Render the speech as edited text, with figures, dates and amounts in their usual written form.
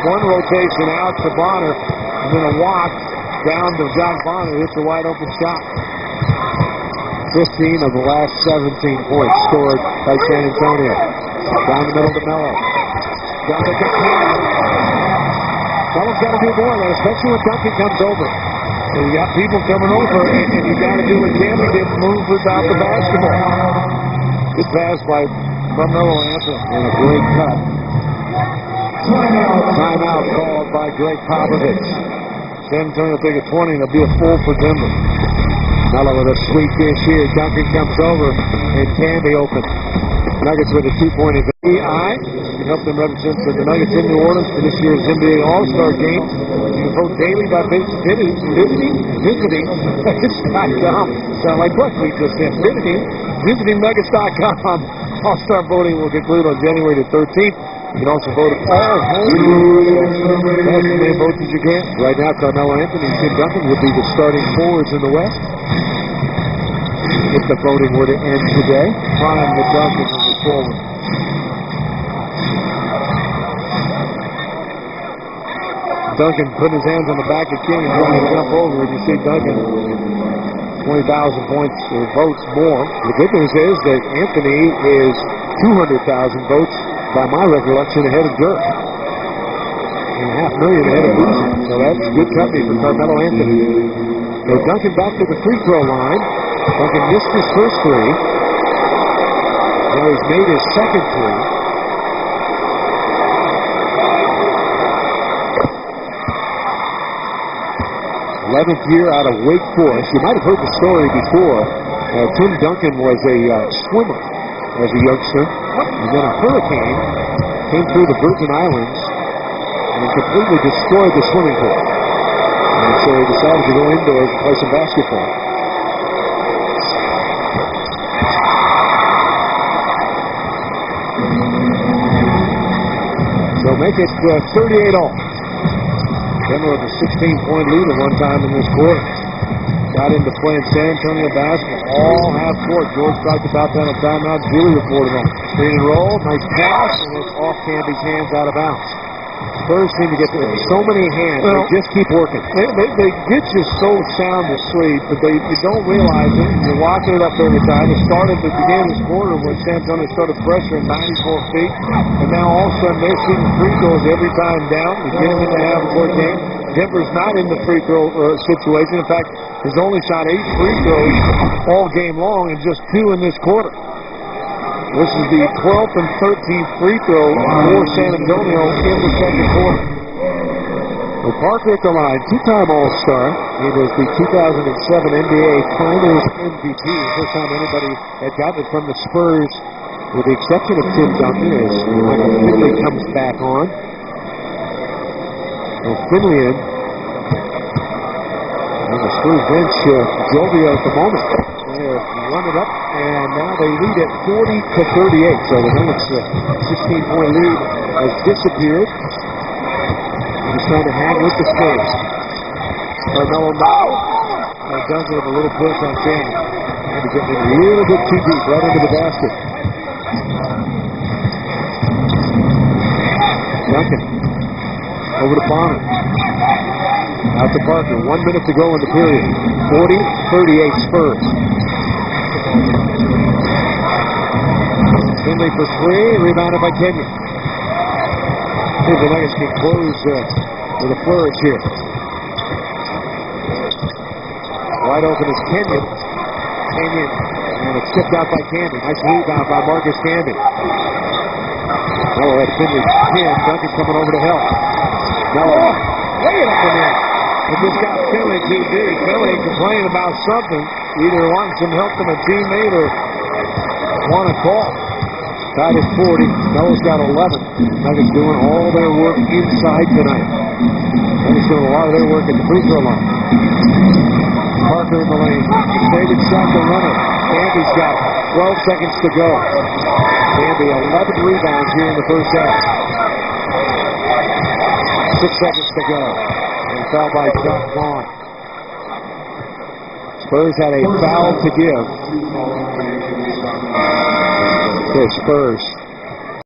one rotation out to Bonner, and then a walk down to John Bonner. Hits a wide open shot. 15 of the last 17 points scored by San Antonio. Down the middle to Mello. Duncan gets hammered. Someone's got to do more of that, especially when Duncan comes over. So you got people coming over, and you got to do what Tammy did, move without the basketball. Good pass by Mello Anthony, and a great cut. Timeout called by Greg Popovich. San Antonio take a 20, and it'll be a full for Denver. Mello with a sweet dish here. Duncan comes over, and Tammy open. Nuggets with a 2-point advantage. AI can help them represent the Nuggets in New Orleans for this year's NBA All-Star Game. You can vote daily by visiting Nuggets.com. Sound like what we just said. Visiting Nuggets.com. All-Star voting will conclude on January the 13th. You can also vote at all home. As many votes as you can. Right now, Carmelo Anthony and Tim Duncan will be the starting forwards in the West. If the voting were to end today, prime the Duncan will be forward. Duncan putting his hands on the back of King and trying to jump over. And you see Duncan 20,000 points or votes more. The good news is that Anthony is 200,000 votes, by my recollection, ahead of Dirk. And 500,000 ahead of Boozer. So that's good company for Carmelo Anthony. So Duncan back to the free throw line. Duncan missed his first three. Now he's made his second three. '11th year out of Wake Forest. You might have heard the story before. Tim Duncan was a swimmer as a youngster. And then a hurricane came through the Virgin Islands and completely destroyed the swimming pool. And so he decided to go indoors and play some basketball. So make it 38 all. Denver with a 16-point lead at one time in this quarter. Got into playing San Antonio basketball all half court. George talked about that in timeout. Julie reported on it. Screen and roll, nice pass, and it's off Camby's hands out of bounds. Spurs seem to get so many hands. Well, they just keep working. They get you so sound asleep, but you don't realize it. You're walking it up every time. It started at the beginning of this quarter when San Antonio started pressuring 94 feet, and now all of a sudden they're shooting free throws every time down. You get them in the half-court game. Denver's not in the free throw situation. In fact, he's only shot 8 free throws all game long and just 2 in this quarter. This is the 12th and 13th free throw for San Antonio in the second quarter. Well, Parker at the line, 2-time All-Star. He was the 2007 NBA Finals MVP. The first time anybody had gotten it from the Spurs, with the exception of Tim Duncan, as Michael Finley comes back on. Well, Finley in. And the Spurs bench, jovial at the moment. They're running up, and now they lead at 40-38. So the Nuggets' 16-point lead has disappeared. He's trying to hang with the Spurs. Carmelo now. And Duncan with a little push on Tammy. And he's getting a little bit too deep, right into the basket. Duncan. Over to Bonner. Out to Parker. 1 minute to go in the period. 40-38 Spurs. Finley for 3. Rebounded by Kenyon. See if the Nuggets can close with a flourish here. Wide open is Kenyon. Kenyon. And it's tipped out by Camby. Nice rebound by Marcus Camby. Mello had Finley pinned. Duncan coming over to help. Mello, lay it up in there. It just got Finley too deep. Finley complaining about something. Either wanting some help from a teammate or want a call. Tied at 40. Mello's got 11. Nuggets doing all their work inside tonight. Nuggets doing a lot of their work at the free throw line. Parker in the lane. Faded shot to runner. Camby's got 12 seconds to go. Camby 11 rebounds here in the first half. 6 seconds to go. And foul by Chuck Vaughn. Spurs had a foul to give. Okay, Spurs.